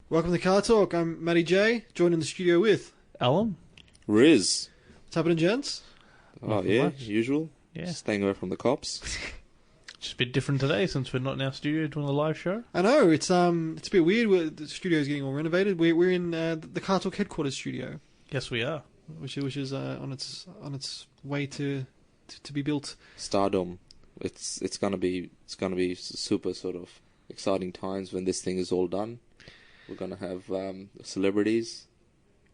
Welcome to CarTorque. I'm Matty J, joined in the studio with Alam. Riz. What's happening, gents? Oh, yeah, much. usual. Yeah. Staying away from the cops. Just a bit different today since we're not in our studio doing a live show. I know, it's a bit weird. The studio's getting all renovated. We're in the CarTorque headquarters studio, Yes, we are. which is on its way to be built. Stardom. It's gonna be super sort of exciting times when this thing is all done. We're gonna have celebrities.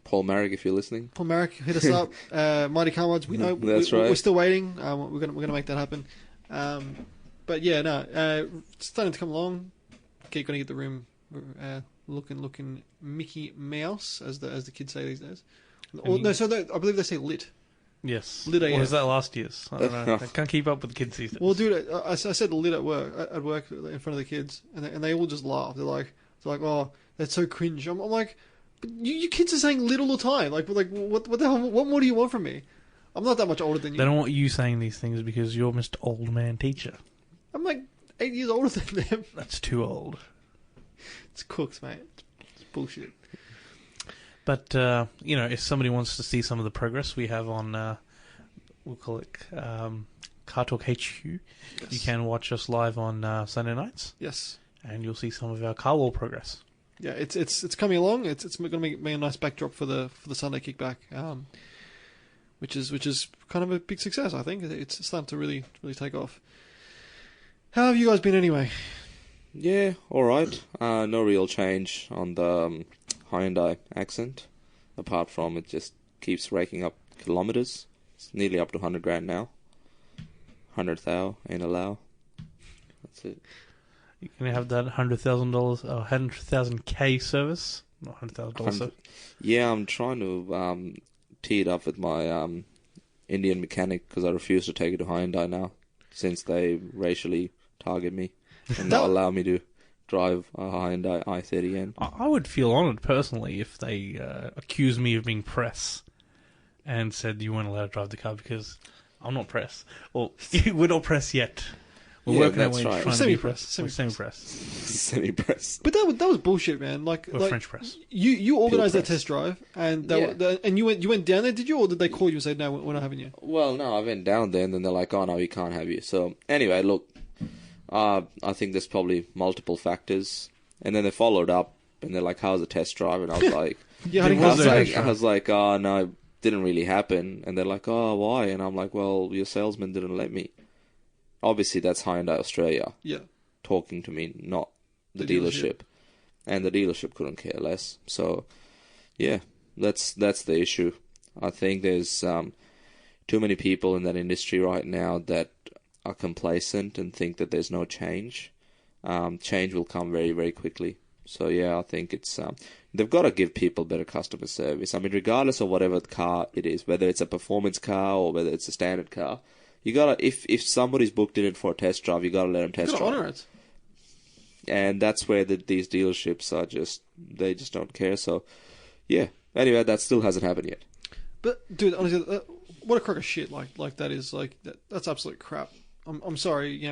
Paul Marrick, if you're listening. Paul Marrick, hit us up. Mighty Comrades, we know. That's right. We're still waiting. We're gonna make that happen. But yeah, no, it's starting to come along. Gonna get the room looking Mickey Mouse, as the kids say these days. Or, no, I believe they say lit. Yes. Lit Or AF. is that last year's? I don't know. I can't keep up with the kids these days. Well, dude, I said lit at work in front of the kids, and they all just laugh. They're like, oh, that's so cringe. I'm like, but you kids are saying lit all the time. Like what the hell? What more do you want from me? I'm not that much older than you. They don't want you saying these things because you're Mr. Old Man Teacher. I'm like 8 years older than them. That's too old. It's cooks, mate. It's bullshit. But, if somebody wants to see some of the progress we have on, we'll call it CarTorque HQ, Yes. you can watch us live on Sunday nights, Yes. and you'll see some of our car wall progress. Yeah, it's coming along. It's going to be a nice backdrop for the Sunday kickback, which is kind of a big success. I think it's starting to really take off. How have you guys been anyway? Yeah, alright. No real change on the Hyundai accent. Apart from it just keeps raking up kilometers. It's nearly up to 100 grand now. 100,000 ain't allow. That's it. You're going to have that $100,000, 100,000K service, not $100,000 service. Yeah, I'm trying to tee it up with my Indian mechanic because I refuse to take it to Hyundai now since they racially target me and not allow me to drive a Hyundai i30N. I would feel honoured personally if they accused me of being press and said you weren't allowed to drive the car because I'm not press. Well, we're not press yet. We're working our way that's into right. trying Semi-press. to be semi-press. Semi-press. But that was bullshit, man. Like French press. You organised that press. test drive, and Yeah. and you went down there, did you, or did they call you and say no, we're not having you? Well, no, I went down there and then they're like, oh no, we can't have you. So anyway, look, I think there's probably multiple factors. And then they followed up and they're like, how's the test drive? And I was like, Yeah, I was like, oh no, it didn't really happen. And they're like, oh, why? And I'm like, well, your salesman didn't let me. Obviously, that's Hyundai Australia Yeah. talking to me, not the The dealership. And the dealership couldn't care less. So, yeah, that's the issue. I think there's too many people in that industry right now that are complacent and think that there's no change. Change will come very, very quickly. So, yeah, I think it's they've got to give people better customer service. I mean, regardless of whatever car it is, whether it's a performance car or whether it's a standard car, you gotta if somebody's booked in for a test drive, you gotta let them test You drive. gotta honour it. And that's where these dealerships are they just don't care. So, yeah. Anyway, that still hasn't happened yet. But dude, honestly, what a crock of shit! Like that is that's absolute crap. I'm sorry,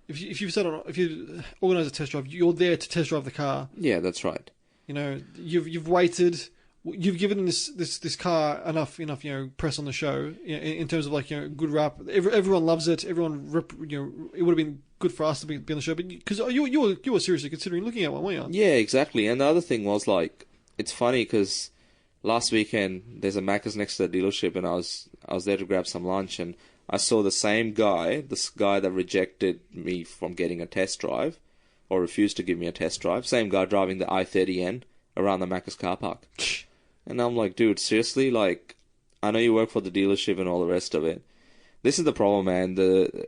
if you organise a test drive, you're there to test drive the car. Yeah, that's right. You've waited. You've given this car enough press on the show in terms of good rap. Everyone loves it. Everyone it would have been good for us to be on the show, but because you were seriously considering looking at one, weren't you? Yeah, exactly. And the other thing was it's funny because last weekend there's a Macca's next to the dealership, and I was there to grab some lunch, and I saw the same guy, this guy that rejected me from getting a test drive, or refused to give me a test drive. Same guy driving the i30N around the Macca's car park. And I'm like, dude, seriously? I know you work for the dealership and all the rest of it. This is the problem, man. The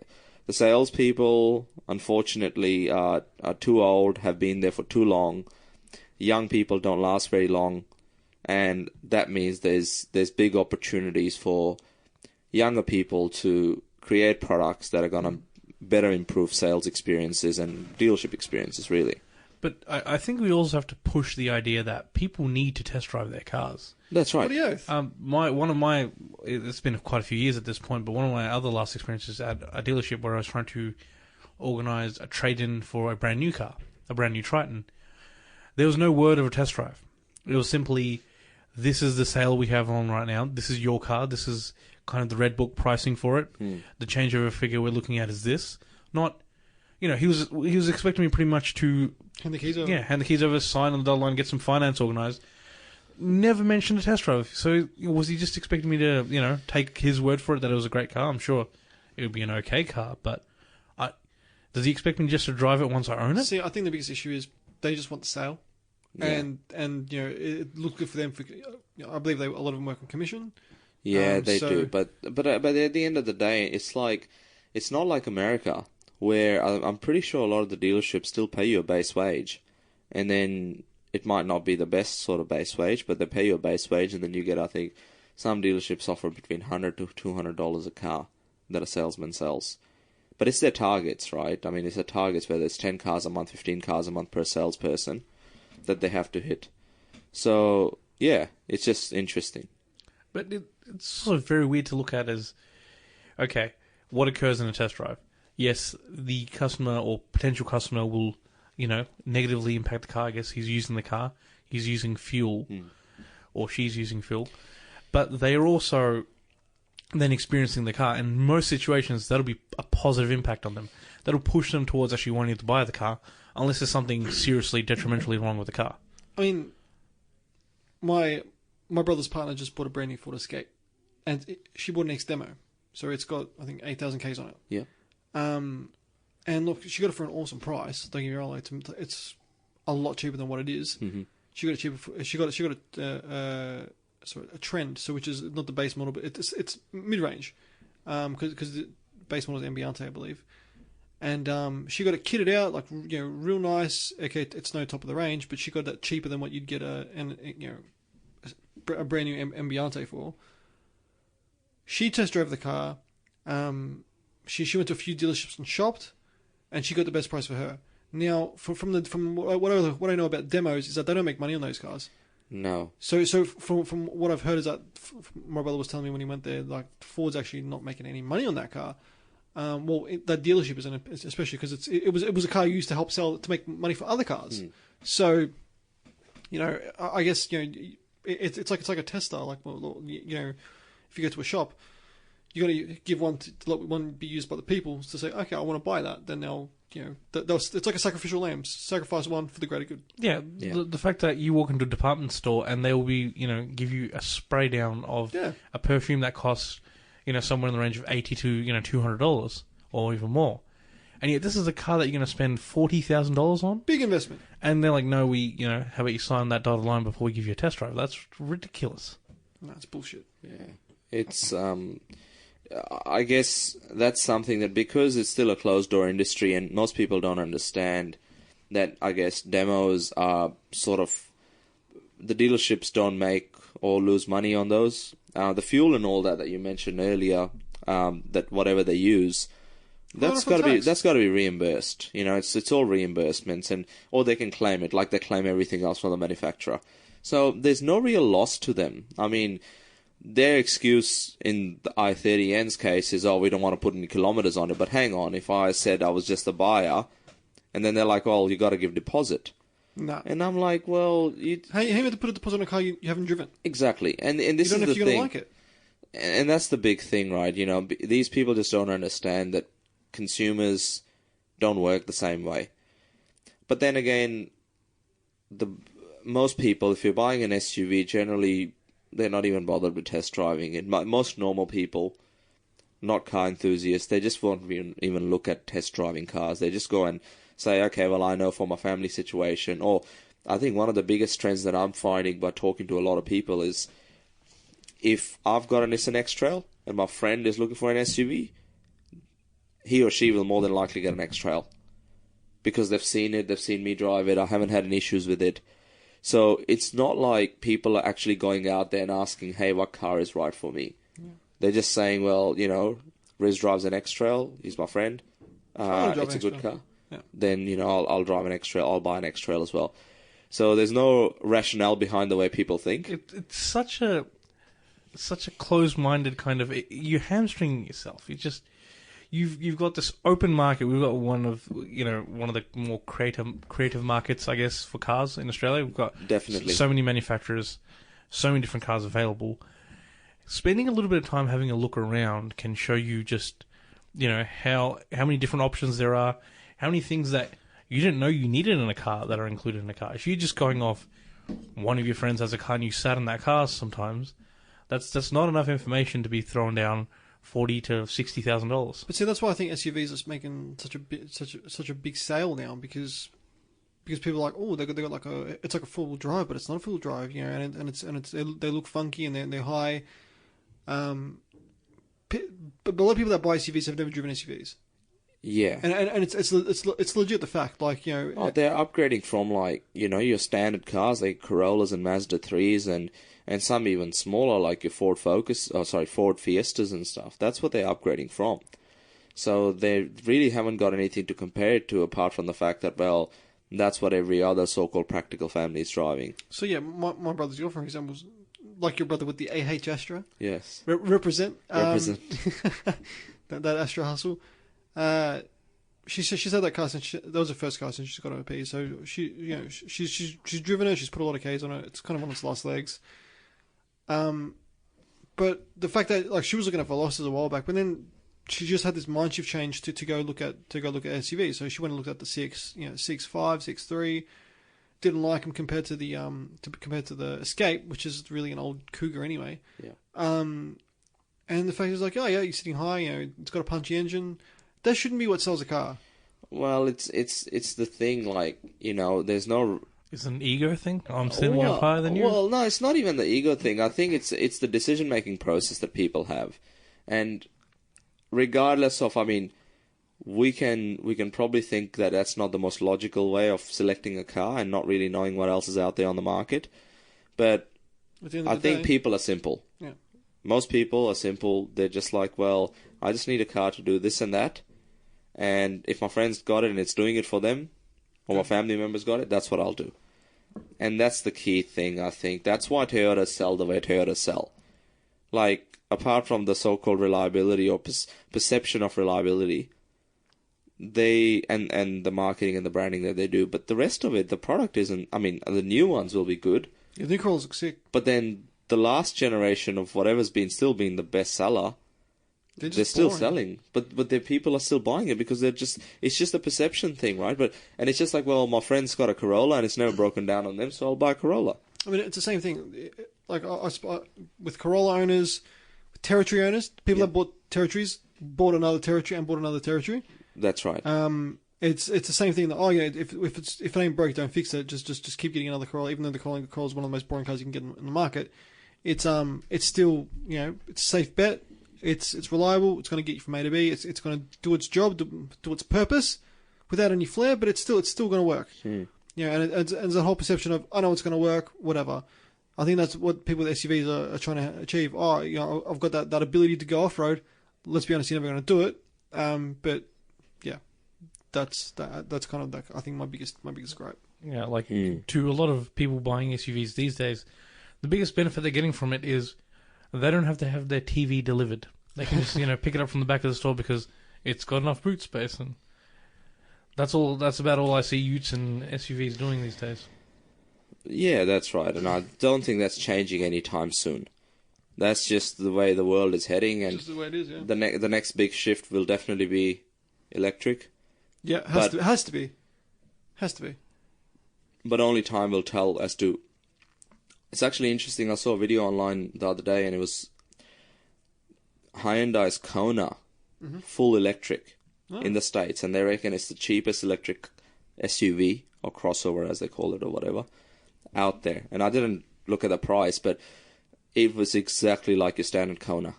salespeople, unfortunately, are too old, have been there for too long. Young people don't last very long. And that means there's big opportunities for younger people to create products that are going to better improve sales experiences and dealership experiences, really. But I think we also have to push the idea that people need to test drive their cars. That's right. It's been quite a few years at this point, but one of my other last experiences at a dealership where I was trying to organise a trade-in for a brand new car, a brand new Triton. there was no word of a test drive. It was simply, this is the sale we have on right now. This is your car. This is kind of the red book pricing for it. The changeover figure we're looking at is this. Not, he was expecting me pretty much to hand the keys over. Yeah, hand the keys over, sign on the dotted line, get some finance organised. Never mentioned a test drive. So was he just expecting me to, take his word for it that it was a great car? I'm sure it would be an okay car, but does he expect me just to drive it once I own it? See, I think the biggest issue is they just want the sale. Yeah. And it looked good for them. I believe a lot of them work on commission. Yeah, they do. But at the end of the day, it's not like America, where I'm pretty sure a lot of the dealerships still pay you a base wage, and then it might not be the best sort of base wage, but they pay you a base wage, and then you get, I think, some dealerships offer between $100 to $200 a car that a salesman sells. But it's their targets, right? I mean, it's their targets, whether it's 10 cars a month, 15 cars a month per salesperson that they have to hit. So, yeah, it's just interesting. But it's also very weird to look at as, okay, what occurs in a test drive? Yes, the customer or potential customer will, negatively impact the car. I guess he's using the car, he's using fuel, or she's using fuel. But they are also then experiencing the car. And in most situations, that'll be a positive impact on them. That'll push them towards actually wanting to buy the car, unless there's something seriously detrimentally wrong with the car. I mean, my brother's partner just bought a brand new Ford Escape, and she bought an X Demo, so it's got, I think, 8,000 Ks on it. Yeah. And look, she got it for an awesome price. Don't get me wrong; it's a lot cheaper than what it is. Mm-hmm. She got it cheaper. She got a Trend, so which is not the base model, but it's mid range, because the base model is Ambiente, I believe. And she got it kitted out like real nice. Okay, it's no top of the range, but she got that cheaper than what you'd get a brand new Ambiente for. She test drove the car. She went to a few dealerships and shopped, and she got the best price for her. Now, from what I know about demos is that they don't make money on those cars. No. So from what I've heard is that my brother was telling me when he went there, like Ford's actually not making any money on that car. That dealership isn't, especially because it was a car used to help sell to make money for other cars. So, I guess it's like a tester. Like if you go to a shop, you got to give one to let one be used by the people to say, okay, I want to buy that. Then they'll it's like a sacrificial lamb. Sacrifice one for the greater good. Yeah. The fact that you walk into a department store and they will be give you a spray down of a perfume that costs somewhere in the range of $80 to $200 or even more, and yet this is a car that you're going to spend $40,000 on. Big investment. And they're like, no, how about you sign that dotted line before we give you a test drive? That's ridiculous. No, it's bullshit. Yeah, it's I guess that's something that, because it's still a closed door industry and most people don't understand that, I guess demos are sort of, the dealerships don't make or lose money on those. The fuel and all that you mentioned earlier, that whatever they use, that's got to be reimbursed. It's all reimbursements, or they can claim it like they claim everything else from the manufacturer. So there's no real loss to them. I mean, their excuse in the i30N's case is, we don't want to put any kilometers on it. But hang on, if I said I was just a buyer, and then they're like, well, you got to give deposit. No. And I'm like, well, how you have to put a deposit on a car you haven't driven? Exactly. And this is the thing. You don't know if you're going to like it. And that's the big thing, right? These people just don't understand that consumers don't work the same way. But then again, most people, if you're buying an SUV, generally they're not even bothered with test driving it. Most normal people, not car enthusiasts, they just won't even look at test driving cars. They just go and say, okay, well, I know for my family situation. Or I think one of the biggest trends that I'm finding by talking to a lot of people is, if I've got a Nissan X-Trail and my friend is looking for an SUV, he or she will more than likely get an X-Trail. Because they've seen it, they've seen me drive it, I haven't had any issues with it. So it's not like people are actually going out there and asking, hey, what car is right for me? Yeah. They're just saying, well, Riz drives an X-Trail, he's my friend, it's a good car. Yeah. Then, I'll drive an X-Trail, I'll buy an X-Trail as well. So there's no rationale behind the way people think. It's such a closed-minded kind of... You're hamstringing yourself. you've got this open market. We've got one of the more creative markets, I guess, for cars in Australia. We've got Definitely so many manufacturers, so many different cars available. Spending a little bit of time having a look around can show you just, how many different options there are, how many things that you didn't know you needed in a car that are included in a car. If you're just going off one of your friends has a car and you sat in that car sometimes, that's not enough information to be thrown down $40,000 to $60,000. But see, that's why I think SUVs are making such a big sale now, because people are like, oh, they got like it's like a 4-wheel drive, but it's not a 4-wheel drive, they look funky and they're high. But a lot of people that buy SUVs have never driven SUVs. Yeah, and it's legit the fact, like, they're upgrading from, like, your standard cars like Corollas and Mazda 3s and some even smaller, like your Ford Fiestas and stuff. That's what they're upgrading from. So they really haven't got anything to compare it to, apart from the fact that, well, that's what every other so-called practical family is driving. So yeah, my brother's girlfriend, for example, was like your brother with the AH Astra. Yes. Represent. Represent. that Astra hustle. She's had that car since that was her first car since she's got her P. So she's driven it. She's put a lot of Ks on it. It's kind of on its last legs. But the fact that, like, she was looking at Velocities a while back, but then she just had this mind shift change to go look at SUVs. So she went and looked at the CX5, CX3. Didn't like them compared to the Escape, which is really an old Cougar anyway. Yeah. And the fact is, like, oh yeah, you're sitting high. It's got a punchy engine. That shouldn't be what sells a car. Well, it's the thing, like, there's no. It's an ego thing. I'm sitting up higher than you. Well, no, it's not even the ego thing. I think it's the decision making process that people have, and regardless of, we can probably think that that's not the most logical way of selecting a car and not really knowing what else is out there on the market, but I think people are simple. Yeah. Most people are simple. They're just like, well, I just need a car to do this and that. And if my friend's got it and it's doing it for them, or my family members got it, that's what I'll do. And that's the key thing, I think. That's why Toyotas sell the way Toyotas sell. Like, apart from the so-called reliability or perception of reliability, they and the marketing and the branding that they do, but the rest of it, the product isn't. The new ones will be good. Yeah, the new Corollas look sick. But then the last generation of whatever's still been the best seller, they're still selling, but their people are still buying it because it's just a perception thing, right? And it's just like, well, my friend's got a Corolla and it's never broken down on them, so I'll buy a Corolla. It's the same thing. Like, with Corolla owners, territory owners, people that bought territories, bought another territory and bought another territory. That's right. It's the same thing that, if it ain't broke, don't fix it. Just keep getting another Corolla, even though the Corolla is one of the most boring cars you can get in the market. It's still, it's a safe bet. It's reliable. It's going to get you from A to B. It's going to do its job, do its purpose, without any flair. But it's still going to work. And it's a whole perception of, I know it's going to work. Whatever. I think that's what people with SUVs are trying to achieve. I've got that ability to go off road. Let's be honest, you're never going to do it. But yeah, that's kind of, I think, my biggest gripe. Yeah, like to a lot of people buying SUVs these days, the biggest benefit they're getting from it is they don't have to have their TV delivered. They can just pick it up from the back of the store because it's got enough boot space, and that's about all I see utes and SUVs doing these days. Yeah, that's right, and I don't think that's changing anytime soon. That's just the way the world is heading, and just the way it is. Yeah. The next big shift will definitely be electric. Yeah, it has to be. But only time will tell as to. It's actually interesting. I saw a video online the other day, and it was Hyundai's Kona, full electric in the States, and they reckon it's the cheapest electric SUV or crossover, as they call it, or whatever, out there. And I didn't look at the price, but it was exactly like your standard Kona.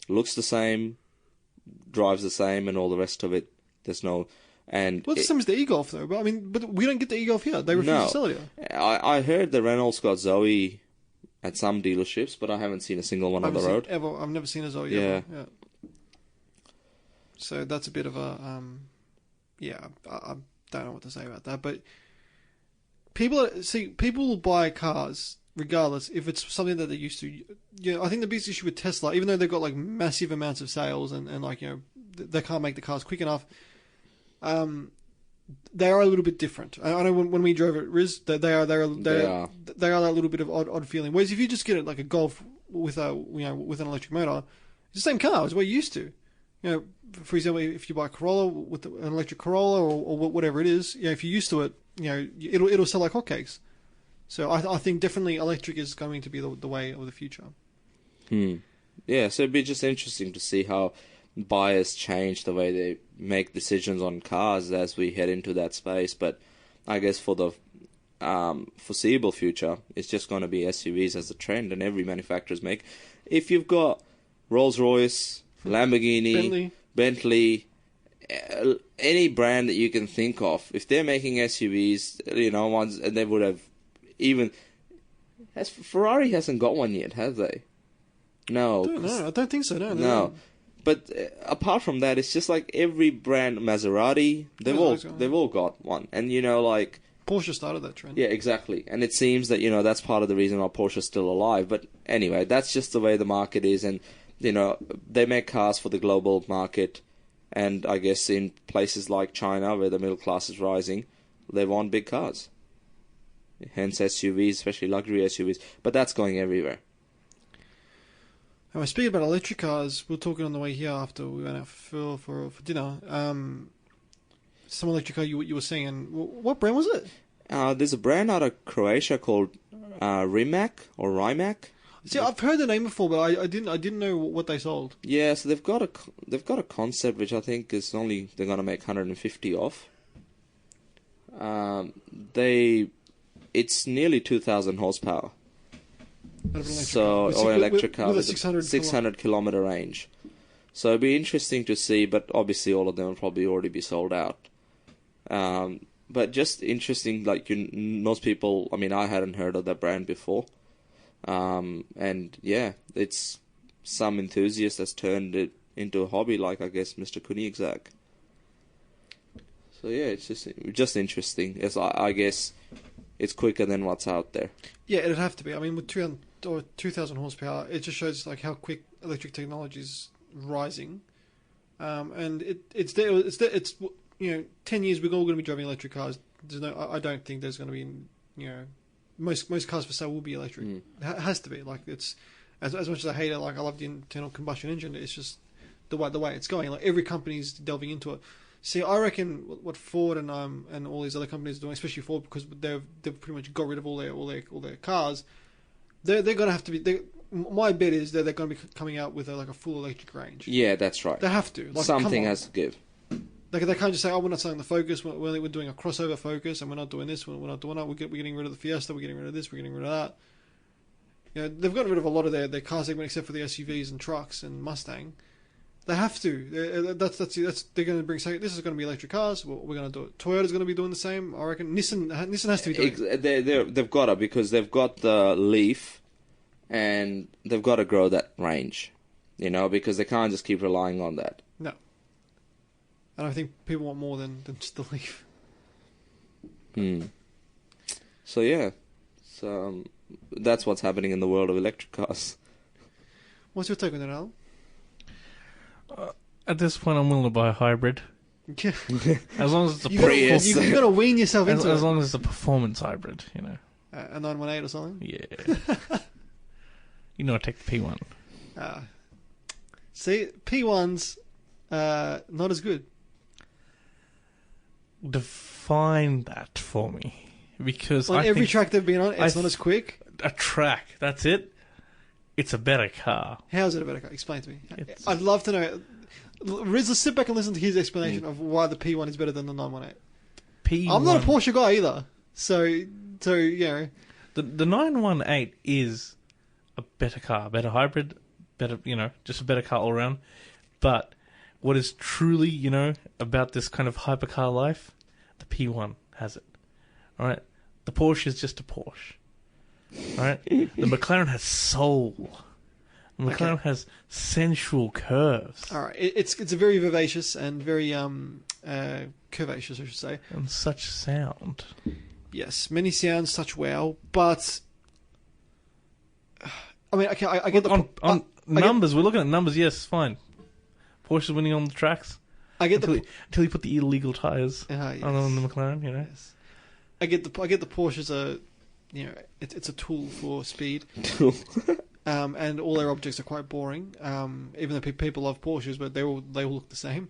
Looks the same, drives the same, and all the rest of it. There's no. And well, it's the same as the e-Golf, though. But we don't get the e-Golf here. They refuse to sell it here. I heard the Renault's got Zoe at some dealerships, but I haven't seen a single one on the road. I've never seen a Zoe ever. Yeah. So that's a bit of a I don't know what to say about that. But people will buy cars regardless if it's something that they're used to. I think the biggest issue with Tesla, even though they've got like massive amounts of sales and like they can't make the cars quick enough. They are a little bit different. I know when we drove at Riz, they are that little bit of odd feeling. Whereas if you just get it like a Golf with with an electric motor, it's the same car as we're used to. You know, for example, if you buy a Corolla with an electric Corolla or whatever it is, you know, if you're used to it, you know, it'll sell like hotcakes. So I think definitely electric is going to be the way of the future. Yeah, so it'd be just interesting to see how buyers change the way they make decisions on cars as we head into that space. But I guess for the foreseeable future, it's just going to be SUVs as a trend, and every manufacturer's make. If you've got Rolls-Royce, Lamborghini, Bentley, any brand that you can think of, if they're making SUVs, you know, ones, and they would have even... Ferrari hasn't got one yet, have they? No. I don't think so, no. No. But apart from that, it's just like every brand, Maserati, they've all got one. And, you know, like... Porsche started that trend. Yeah, exactly. And it seems that, you know, that's part of the reason why Porsche's still alive. But anyway, that's just the way the market is. And, you know, they make cars for the global market. And I guess in places like China, where the middle class is rising, they want big cars. Hence SUVs, especially luxury SUVs. But that's going everywhere. And speaking about electric cars, we were talking on the way here after we went out for dinner. Some electric car you were saying. What brand was it? There's a brand out of Croatia called Rimac or Rimac. See, I've heard the name before, but I didn't know what they sold. Yeah, so they've got a concept which I think is only they're gonna make 150 off. It's nearly 2,000 horsepower. Or electric car with a 600 kilometer range. So it'd be interesting to see, but obviously all of them will probably already be sold out. But just interesting, like most people, I mean, I hadn't heard of that brand before. And yeah, it's some enthusiast has turned it into a hobby, like I guess Mr. Koenigsegg. So yeah, it's just interesting. I guess it's quicker than what's out there. Yeah, it'd have to be. I mean, with 2,000 horsepower, it just shows like how quick electric technology is rising. And it's there. It's you know, 10 years we're all going to be driving electric cars. I don't think there's going to be, you know, most cars for sale will be electric. It has to be. Like, it's as much as I hate it. Like, I love the internal combustion engine. It's just the way it's going. Like, every company's delving into it. See, I reckon what Ford and all these other companies are doing, especially Ford, because they've pretty much got rid of all their cars. They're going to have to be. My bet is that they're going to be coming out with a full electric range. Yeah, that's right. They have to. Like, something has to give. Like, they can't just say, "Oh, we're not selling the Focus. We're doing a crossover Focus, and we're not doing this. We're not doing that. We're getting rid of the Fiesta. We're getting rid of this. We're getting rid of that." You know, they've gotten rid of a lot of their car segment, except for the SUVs and trucks and Mustang. They have to. They're going to bring. Say, this is going to be electric cars. Well, we're going to do it. Toyota's going to be doing the same. I reckon. Nissan has to be doing it. They've got to, because they've got the Leaf, and they've got to grow that range. You know, because they can't just keep relying on that. No. And I think people want more than just the Leaf. So yeah, that's what's happening in the world of electric cars. What's your take on that, Alan? At this point, I'm willing to buy a hybrid. Yeah. As long as it's a Prius. You've got to wean yourself into it. As long as it's a performance hybrid, you know. A 918 or something? Yeah. You know, I take the P1. See, P1's not as good. Define that for me. Because on every track they've been on, it's not as quick. A track, that's it. It's a better car. How is it a better car? Explain to me. I'd love to know. Riz, let's sit back and listen to his explanation of why the P1 is better than the 918. I'm not a Porsche guy either. So you know. The 918 is a better car, better hybrid, better, you know, just a better car all around. But what is truly, you know, about this kind of hypercar life, the P1 has it. All right? The Porsche is just a Porsche. All right? The McLaren has soul. The McLaren has sensual curves. All right. It's a very vivacious and very curvaceous, I should say. And such sound. Yes, many sounds, such wow. But I mean, okay, I get on numbers. We're looking at numbers. Yes, fine. Porsche's winning on the tracks. I get until you put the illegal tires yes. on the McLaren, you know. Yes. I get the Porsches are, you know, it's a tool for speed. And all their objects are quite boring. Even though people love Porsches, but they all look the same.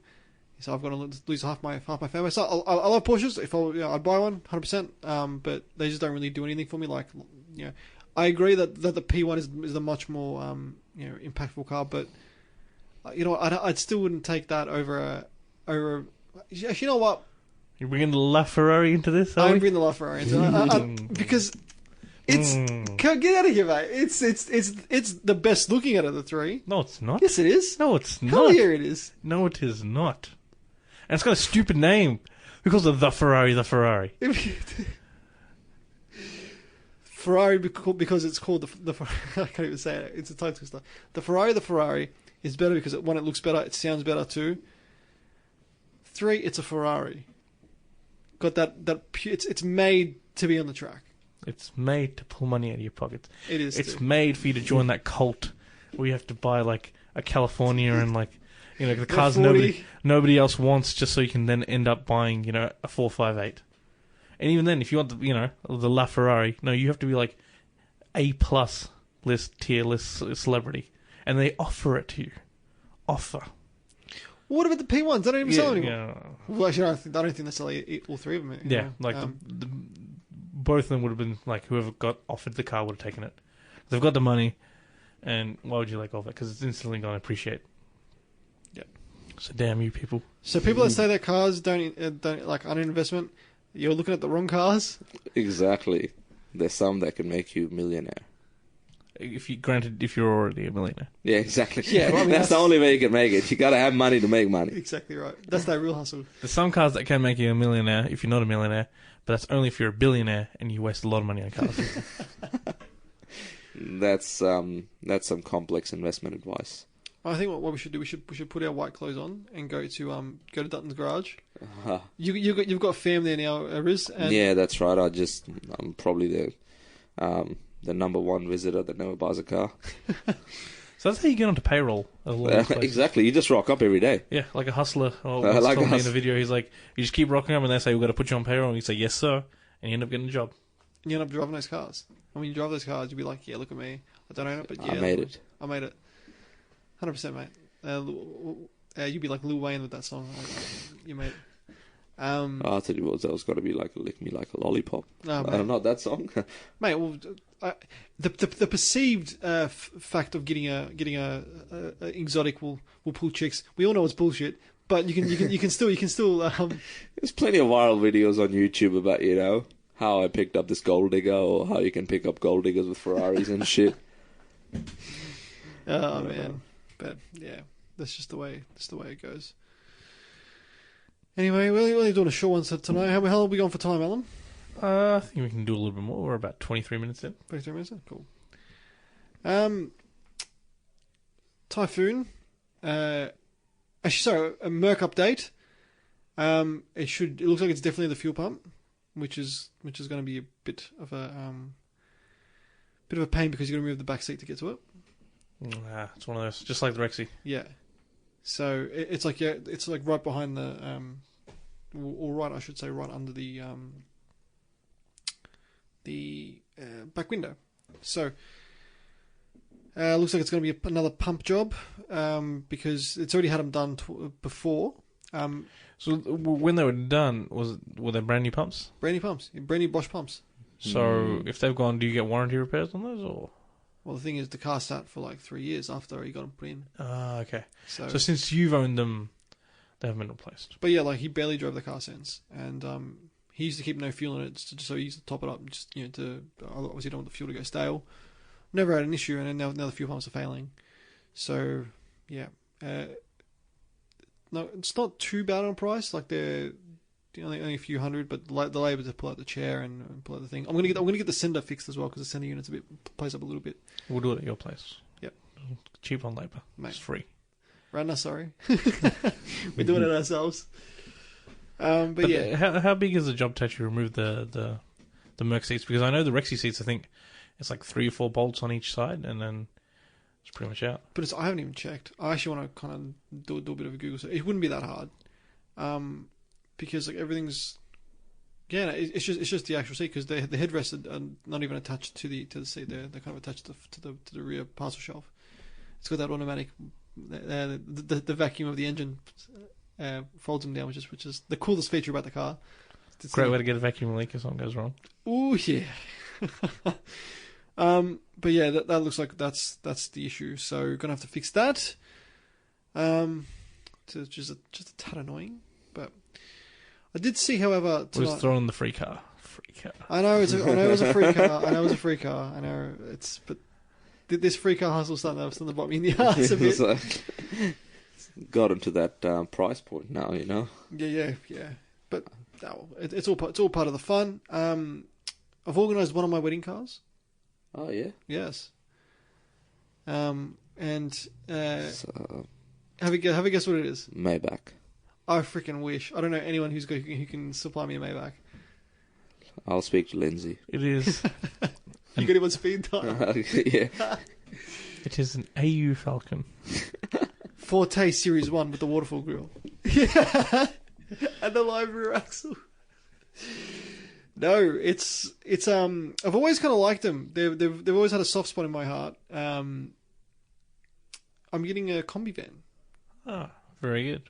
So I've got to lose half my family. So I love Porsches. If I'd buy one, 100%. But they just don't really do anything for me. Like, you know, I agree that the P1 is a much more you know, impactful car. But you know, I still wouldn't take that over. You know what? You're bringing the LaFerrari into this? I'm bringing the LaFerrari into it because it's get out of here, mate. It's the best looking out of the three. No, it's not. Yes, it is. No, it's not. Hell yeah, it is. No, it is not. And it's got a stupid name because of the Ferrari. Ferrari because it's called the I can't even say it. It's a tongue twister. The Ferrari is better because one, it looks better, it sounds better too. 3, it's a Ferrari. Got that it's made to be on the track. It's made to pull money out of your pockets. It is. It's made for you to join that cult where you have to buy like a California and like, you know, the cars nobody else wants, just so you can then end up buying, you know, a 458. And even then, if you want the, you know, the LaFerrari, no, you have to be like A+ tier list celebrity, and they offer it to you. What about the P1s? They don't even sell anymore. Yeah. Well, actually, I don't think they sell all 3 of them. Yeah, like both of them would have been like, whoever got offered the car would have taken it. They've got the money, and why would you let go of it? Because it's instantly going to appreciate. Yeah. So damn you people. So people that say that cars don't like aren't an investment, you're looking at the wrong cars. Exactly. There's some that can make you a millionaire. If you're already a millionaire. Yeah, exactly. Yeah, well, I mean, that's the only way you can make it. You got to have money to make money. Exactly right. That's that real hustle. There's some cars that can make you a millionaire if you're not a millionaire, but that's only if you're a billionaire and you waste a lot of money on cars. That's some complex investment advice. I think what we should do, we should put our white clothes on and go to Dutton's garage. You've got fam there now, Riz. And yeah, that's right. I'm probably the number one visitor that never buys a car. So that's how you get onto payroll. Exactly. You just rock up every day. Yeah, like a hustler. Or like told me in a video, he's like, you just keep rocking up and they say, we've got to put you on payroll. And you say, yes, sir. And you end up getting a job. You end up driving those cars. And when you drive those cars, you'll be like, yeah, look at me. I don't own it, but yeah. I made it. 100%, mate. You'd be like Lil Wayne with that song. You made it. I thought it was got to be like lick me like a lollipop. No, not that song. Mate, well, the perceived fact of getting a exotic will pull chicks. We all know it's bullshit, but you can still. There's plenty of viral videos on YouTube about, you know, how I picked up this gold digger, or how you can pick up gold diggers with Ferraris and shit. Oh man, but yeah, that's just the way it goes. Anyway, we're only doing a short one tonight. How long are we going for time, Alan? I think we can do a little bit more. We're about 23 minutes in. 23 minutes in? Cool. Typhoon. Actually, sorry, a Merc update. It looks like it's definitely the fuel pump, which is going to be a bit of a pain because you're going to move the back seat to get to it. It's one of those, just like the Rexy. Yeah. So it's like right behind the or right, I should say, right under the back window. So looks like it's going to be another pump job because it's already had them done before. So when they were done, were they brand new pumps? Brand new pumps, brand new Bosch pumps. So if they've gone, do you get warranty repairs on those, or? Well, the thing is, the car sat for like 3 years after he got them put in. Okay. So since you've owned them, they haven't been replaced. But yeah, like he barely drove the car since, and he used to keep no fuel in it, so he used to top it up, just to obviously don't want the fuel to go stale. Never had an issue, and now the fuel pumps are failing. So yeah, no, it's not too bad on price. Like they're only a few hundred, but the labour to pull out the chair and pull out the thing. I'm gonna get the sender fixed as well because the sender unit's plays up a little bit. We'll do it at your place. Yep, cheap on labour. It's free. Right now, sorry, we're doing it ourselves. But yeah, how big is the job to actually remove the Merc seats? Because I know the Rexy seats, I think it's like 3 or 4 bolts on each side, and then it's It's pretty much out. But I haven't even checked. I actually want to kind of do a bit of a Google search. It wouldn't be that hard, because like everything's, yeah, no, it's just the actual seat, because the headrests are not even attached to the seat. They're kind of attached to the rear parcel shelf. It's got that automatic, the vacuum of the engine folds them down, which is the coolest feature about the car. Great way to get a vacuum leak if something goes wrong. Oh yeah. But yeah, that looks like that's the issue. So gonna have to fix that. It's just a tad annoying, but I did see, however, tonight. We'll just throw in the free car. I know it's a free car. I know it's a free car. I know but this free car hustle starting to bite me in the ass a bit. Got into that price point now, you know. Yeah. But it's all part of the fun. I've organised one of my wedding cars. Oh yeah. Yes. And So, have a guess what it is. Maybach. I freaking wish. I don't know anyone who can supply me a Maybach. I'll speak to Lindsay. It is. You got him on speed dial. Yeah. It is an AU Falcon. Forte Series 1 with the waterfall grille. Yeah. And the live rear axle. No, it's I've always kind of liked them. They've always had a soft spot in my heart. I'm getting a combi van. Ah, very good.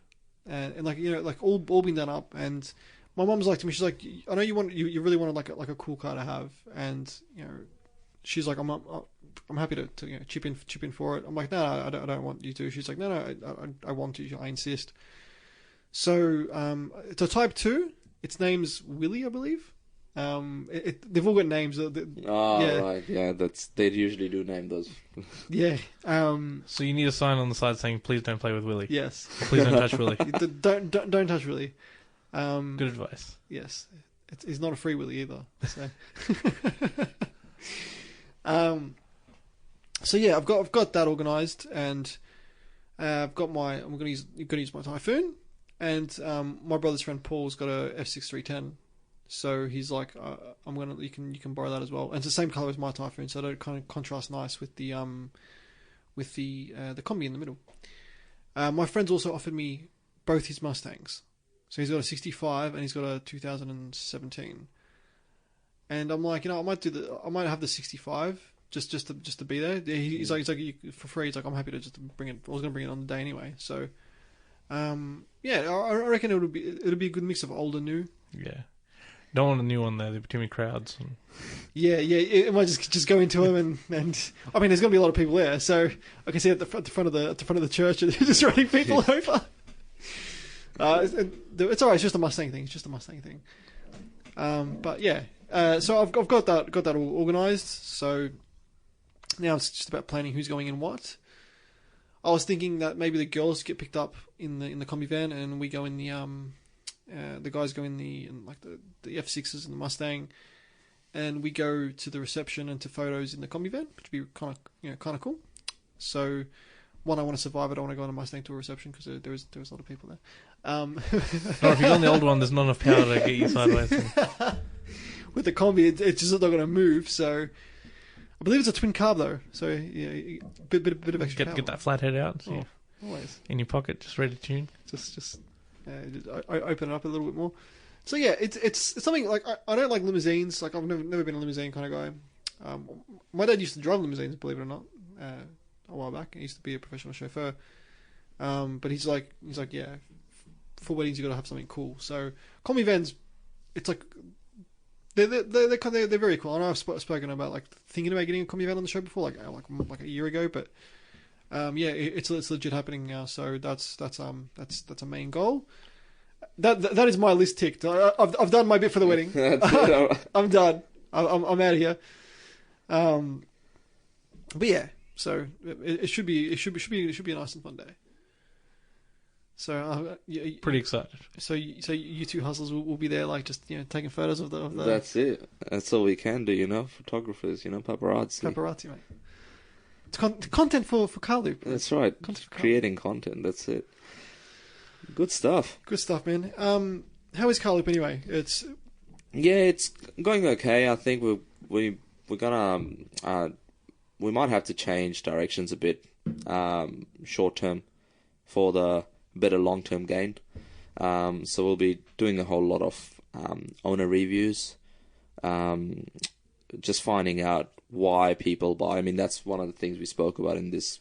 And like, you know, like all been done up. And my mum's like to me, she's like, I know you really wanted like a cool car to have, and you know, she's like, I'm happy to you know, chip in for it. I'm like, no, I don't want you to. She's like, no, I want to. I insist. So it's a Type 2. Its name's Willie, I believe. They've all got names. Yeah. Right. Yeah, they usually do name those. Yeah. So you need a sign on the side saying, "Please don't play with Willie." Yes. Please don't touch Willie. Don't touch Willie. Good advice. Yes. He's not a free Willie either. So. So yeah, I've got that organised, and I'm going to use my Typhoon, and my brother's friend Paul's got a F6310, so he's like, you can borrow that as well, and it's the same colour as my Typhoon, so it'll kind of contrast nice with the combi in the middle. My friend's also offered me both his Mustangs, so he's got a 65 and he's got a 2017, and I'm like, you know, I might have the 65. Just to be there. He's like for free. He's like, I'm happy to just bring it. I was going to bring it on the day anyway. So, yeah, I reckon it'll be a good mix of old and new. Yeah, don't want a new one there. There'll be too many crowds. Yeah. It might just go into them and I mean, there's going to be a lot of people there, so I can see at the front of the church, just running people over. It's alright. It's just a Mustang thing. But yeah. So I've got that all organised. So. Now it's just about planning who's going in what. I was thinking that maybe the girls get picked up in the combi van, and we go in the guys go in the F6s and the Mustang, and we go to the reception and to photos in the combi van, which would be kind of cool. So, one, I want to survive. I don't want to go on a Mustang to a reception because there was a lot of people there. No, if you go on the old one, there's not enough power to get you sideways. With the combi, it's just not going to move. So. I believe it's a twin carb though, so yeah, bit of extra power. Get that flathead out, so always in your pocket, just ready to tune. Just open it up a little bit more. So yeah, it's something like I don't like limousines. Like I've never been a limousine kind of guy. My dad used to drive limousines, believe it or not, a while back. He used to be a professional chauffeur. But he's like, yeah, for weddings you got to have something cool. So combi vans, it's like. They're very cool. I know I've spoken about like thinking about getting a combi van on the show before, like a year ago, but yeah, it's legit happening now. So that's a main goal. That is my list ticked. I've done my bit for the wedding. I'm done. I'm out of here. But yeah, so it should be a nice and fun day. So pretty excited. So you two hustles will be there, like just taking photos of the. That's it. That's all we can do, photographers, paparazzi. Paparazzi, mate. It's content for Car Loop. That's right. Creating content. That's it. Good stuff. Good stuff, man. How is Car Loop anyway? It's going okay. I think we're gonna we might have to change directions a bit, short term, for the better long term gain. So we'll be doing a whole lot of owner reviews, just finding out why people buy. I mean, that's one of the things we spoke about in this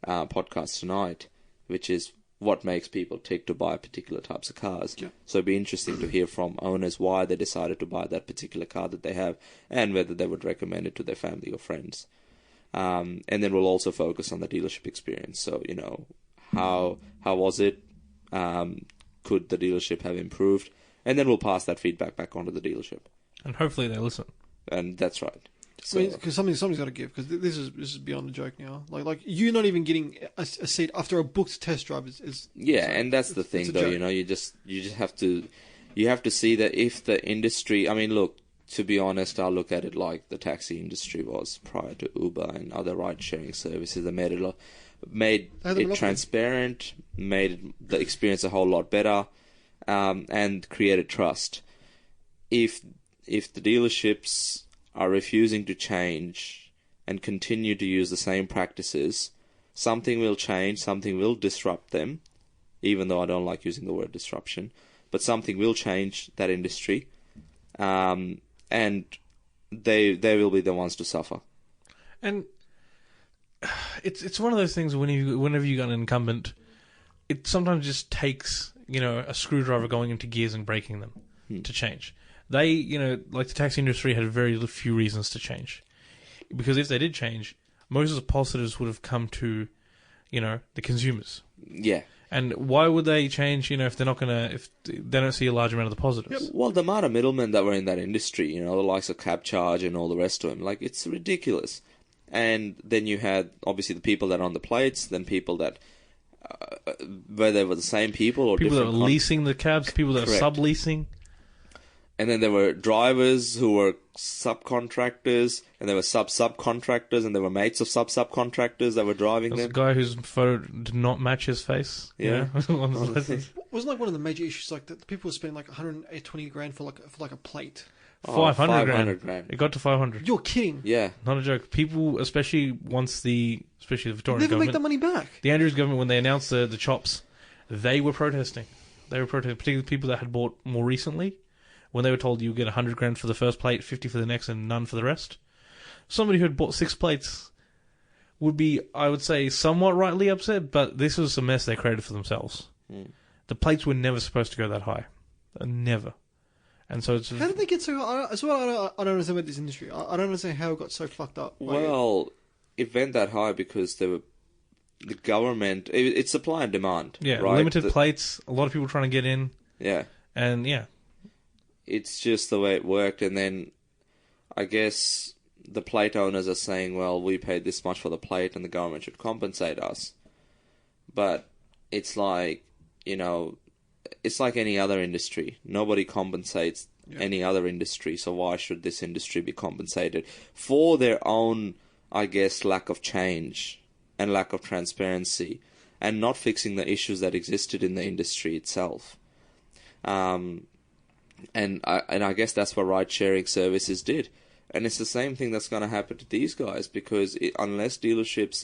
podcast tonight, which is what makes people tick to buy particular types of cars. Yeah. So it'd be interesting to hear from owners why they decided to buy that particular car that they have, and whether they would recommend it to their family or friends. And then we'll also focus on the dealership experience. So, you know, how was it? Could the dealership have improved? And then we'll pass that feedback back onto the dealership. And hopefully they listen. And that's right. So, I mean, because something's got to give. Because this is beyond a joke now. Like you're not even getting a seat after a booked test drive. Yeah, and that's the thing, though. joke. You know, you just have to see that if the industry. I mean, look. To be honest, I look at it like the taxi industry was prior to Uber and other ride-sharing services. They made it transparent, made the experience a whole lot better, and created trust. If the dealerships are refusing to change and continue to use the same practices, something will change, something will disrupt them, even though I don't like using the word disruption, but something will change that industry, and they will be the ones to suffer. And it's one of those things whenever you got an incumbent, it sometimes just takes, you know, a screwdriver going into gears and breaking them to change. They, you know, like the taxi industry had very few reasons to change. Because if they did change, most of the positives would have come to, you know, the consumers. Yeah. And why would they change, you know, if they don't see a large amount of the positives? Yep. Well, the amount of middlemen that were in that industry, you know, the likes of Cab Charge and all the rest of them, like, it's ridiculous. And then you had, obviously, the people that are on the plates, then people that, whether they were the same people or people that different... are leasing the cabs, people that Correct. are subleasing. And then there were drivers who were subcontractors, and there were subcontractors, and there were mates of subcontractors that were driving There was them. a guy whose photo did not match his face. Yeah. You know? Wasn't like one of the major issues like that people were spending like 120 grand for a plate. 500 grand. It got to 500. You're kidding. Yeah. Not a joke. People, especially the Victorian Never government, make that money back. the Andrews government, when they announced the chops, they were protesting. Particularly people that had bought more recently. When they were told you get 100 grand for the first plate, 50 for the next, and none for the rest. Somebody who had bought 6 plates would be, I would say, somewhat rightly upset, but this was a mess they created for themselves. The plates were never supposed to go that high. Never. And so it's... How did they get so... I don't understand about this industry. I don't understand how it got so fucked up. Well, it went that high because the government... It's supply and demand. Yeah, right? limited plates, a lot of people trying to get in. Yeah. And, yeah. It's just the way it worked, and then I guess the plate owners are saying, well, we paid this much for the plate and the government should compensate us. But it's like, you know, it's like any other industry. Nobody compensates any other industry, so why should this industry be compensated for their own, I guess, lack of change and lack of transparency and not fixing the issues that existed in the industry itself? And I guess that's what ride-sharing services did. And it's the same thing that's going to happen to these guys, because unless dealerships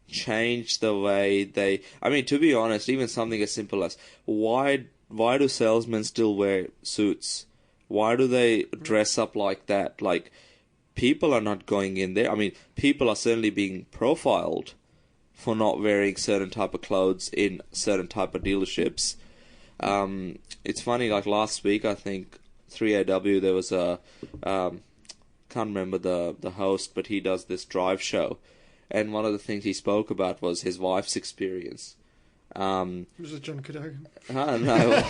change the way they... I mean, to be honest, even something as simple as, why do salesmen still wear suits? Why do they dress up like that? Like, people are not going in there. I mean, people are certainly being profiled for not wearing certain type of clothes in certain type of dealerships. It's funny, like last week, I think, 3AW, there was a, can't remember the host, but he does this drive show. And one of the things he spoke about was his wife's experience. Was it John Cadogan? No,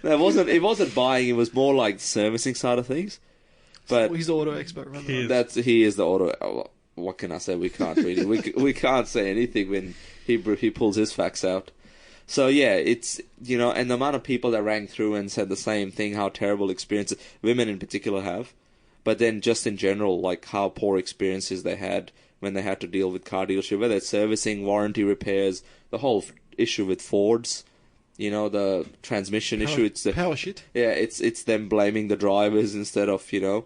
it wasn't buying, it was more like the servicing side of things. But he's the auto expert, right? He is the auto... What can I say? We can't really... we can't say anything when he pulls his facts out. So yeah, it's, you know, and the amount of people that rang through and said the same thing, how terrible experiences women in particular have, but then just in general, like how poor experiences they had when they had to deal with car dealership, whether it's servicing, warranty repairs, the whole issue with Fords, you know, the transmission issue. It's the power shit. Yeah, it's them blaming the drivers instead of, you know.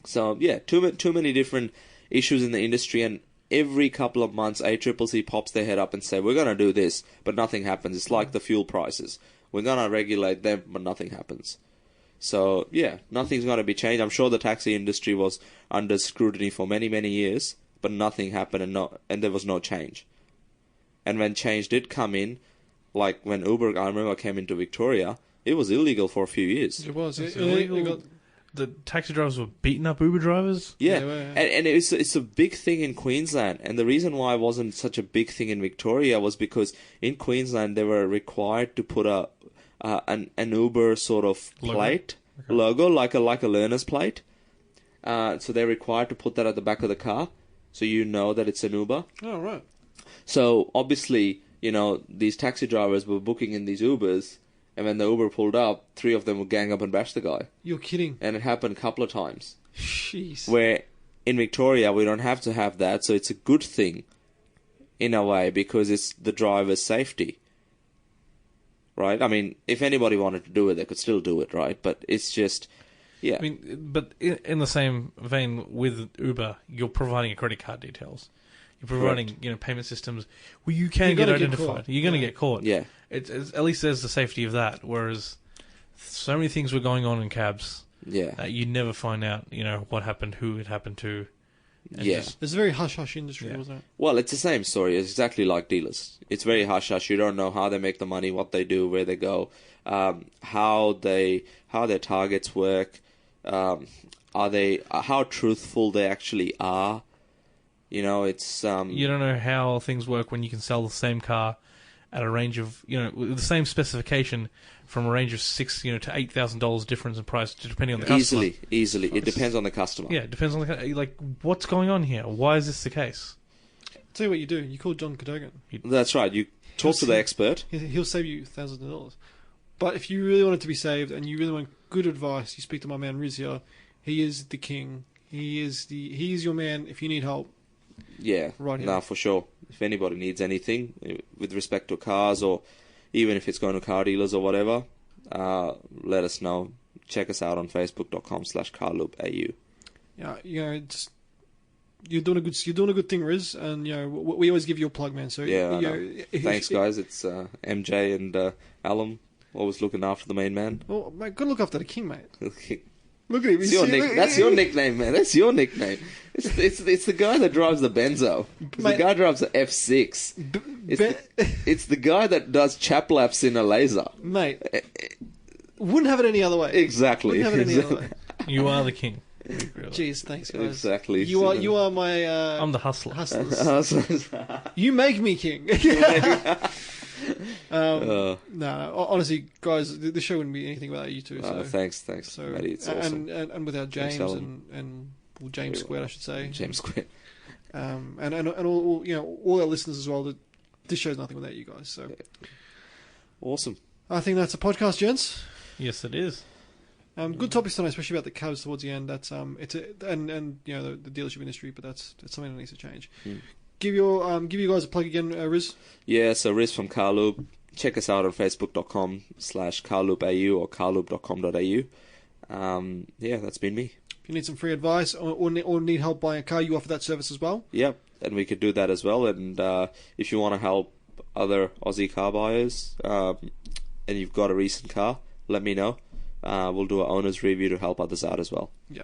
So yeah, too many different issues in the industry, and every couple of months, ACCC pops their head up and say, we're going to do this, but nothing happens. It's like the fuel prices. We're going to regulate them, but nothing happens. So, yeah, nothing's going to be changed. I'm sure the taxi industry was under scrutiny for many, many years, but nothing happened and there was no change. And when change did come in, like when Uber, I remember, came into Victoria, it was illegal for a few years. It was. It's illegal. The taxi drivers were beating up Uber drivers. Yeah, Yeah. and it's a big thing in Queensland. And the reason why it wasn't such a big thing in Victoria was because in Queensland they were required to put an Uber sort of plate logo like a learner's plate. So they're required to put that at the back of the car, so you know that it's an Uber. Oh, right. So obviously, these taxi drivers were booking in these Ubers. And when the Uber pulled up, 3 of them would gang up and bash the guy. You're kidding. And it happened a couple of times. Jeez. Where in Victoria, we don't have to have that, so it's a good thing in a way because it's the driver's safety. Right? I mean, if anybody wanted to do it, they could still do it, right? But it's just, yeah. I mean, but in the same vein with Uber, you're providing your credit card details. You're providing, payment systems where you can get identified. You're going to get caught. Yeah. It's at least there's the safety of that. Whereas so many things were going on in cabs that you never find out, what happened, who it happened to. It's a very hush-hush industry, wasn't it? Well, it's the same story. It's exactly like dealers. It's very hush-hush. You don't know how they make the money, what they do, where they go, how their targets work, how truthful they actually are. It's... you don't know how things work when you can sell the same car at a range of, with the same specification from a range of $6,000 to $8,000 difference in price, depending on the customer. Easily. It depends on the customer. Yeah, it depends on what's going on here? Why is this the case? Tell you what you do. You call John Cadogan. That's right. You talk to the expert. He'll save you thousands of dollars. But if you really want it to be saved and you really want good advice, you speak to my man Riz here. He is the king. He is your man if you need help. Yeah, right here. No, for sure. If anybody needs anything with respect to cars, or even if it's going to car dealers or whatever, let us know. Check us out on facebook.com/carloopau. Yeah, you're doing a good thing, Riz, and we always give you a plug, man. So thanks, guys. It's MJ and Alam, always looking after the main man. Well, mate, gotta look after the king, mate. Look at him. That's your nickname, man. That's your nickname. It's the guy that drives the Benzo. The guy drives the F6. It's the guy that does chap laps in a laser. Mate, wouldn't have it any other way. Exactly. Wouldn't have it any other way. You are the king. Really. Jeez, thanks, guys. Exactly. You are my... I'm the hustler. Hustlers. You make me king. No, honestly, guys, the show wouldn't be anything without you two. So. Thanks, Matty. It's awesome. And without James and James Squared, I should say. James Squared. And all our listeners as well. This show's nothing without you guys. So awesome. I think that's a podcast, gents. Yes, it is. Good topics tonight, especially about the cabs towards the end. That's the dealership industry, but that's something that needs to change. Give you guys a plug again, Riz. Yeah, so Riz from CarLoop. Check us out on facebook.com/carloopau or carloop.com.au. That's been me. If you need some free advice or need help buying a car, you offer that service as well. Yep, and we could do that as well. And if you want to help other Aussie car buyers and you've got a recent car, let me know. We'll do an owner's review to help others out as well. Yeah.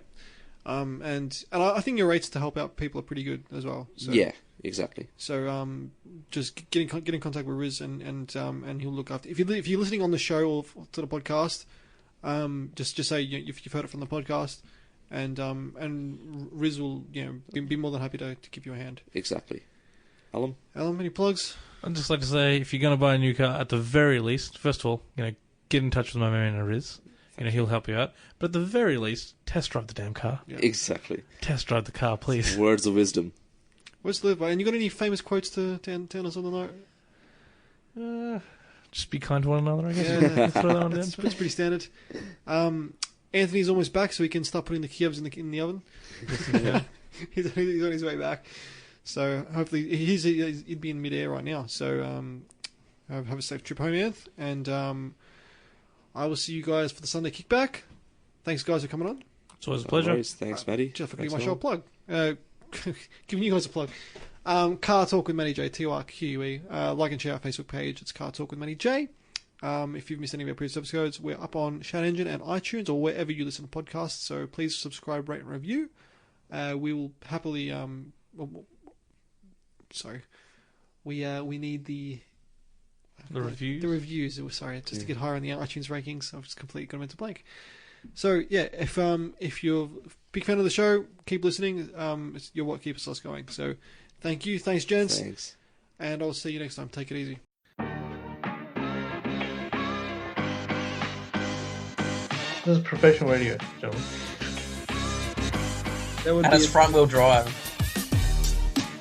And I think your rates to help out people are pretty good as well. So, yeah, exactly. So just get in contact with Riz and he'll look after. If you're listening on the show or to the podcast, just say if you've heard it from the podcast, and Riz will be more than happy to give you a hand. Exactly. Alam, any plugs? I'd just like to say, if you're going to buy a new car, at the very least, first of all, get in touch with my man Riz. He'll help you out. But at the very least, test drive the damn car. Yeah. Exactly. Test drive the car, please. Words of wisdom. Words to live by. And you got any famous quotes to end us on the night? Just be kind to one another, I guess. Yeah, throw that one down. That's pretty standard. Anthony's almost back, so he can start putting the Kievs in the oven. Yeah. He's on his way back. So hopefully he'd be in midair right now. So have a safe trip home, Anth, and I will see you guys for the Sunday kickback. Thanks, guys, for coming on. It's always a pleasure. Thanks, Matty. Just forgetting my show plug. giving you guys a plug. Car Talk with Matty J, TRQE. Like and share our Facebook page. It's Car Talk with Matty J. If you've missed any of our previous episodes, we're up on Shout Engine and iTunes or wherever you listen to podcasts. So please subscribe, rate, and review. We will happily. We need the reviews. The reviews. Sorry, just to get higher on the iTunes rankings. I've just completely gone into blank. So yeah, if you're a big fan of the show, keep listening. You're what keeps us going. So thank you, thanks, gents. Thanks. And I'll see you next time. Take it easy. This is professional radio, gentlemen. And it's front-wheel drive.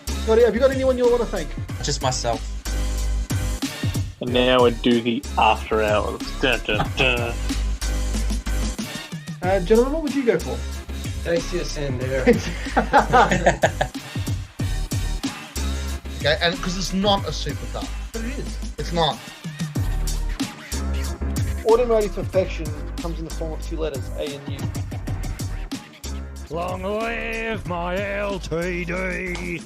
Scotty, have you got anyone you want to thank? Just myself. And now we do the after hours. Dun, dun, dun. Gentlemen, what would you go for? Tastier Sandero. Okay, and because it's not a supercar. But it is. It's not. Automotive perfection comes in the form of two letters, A and U. Long live my LTD!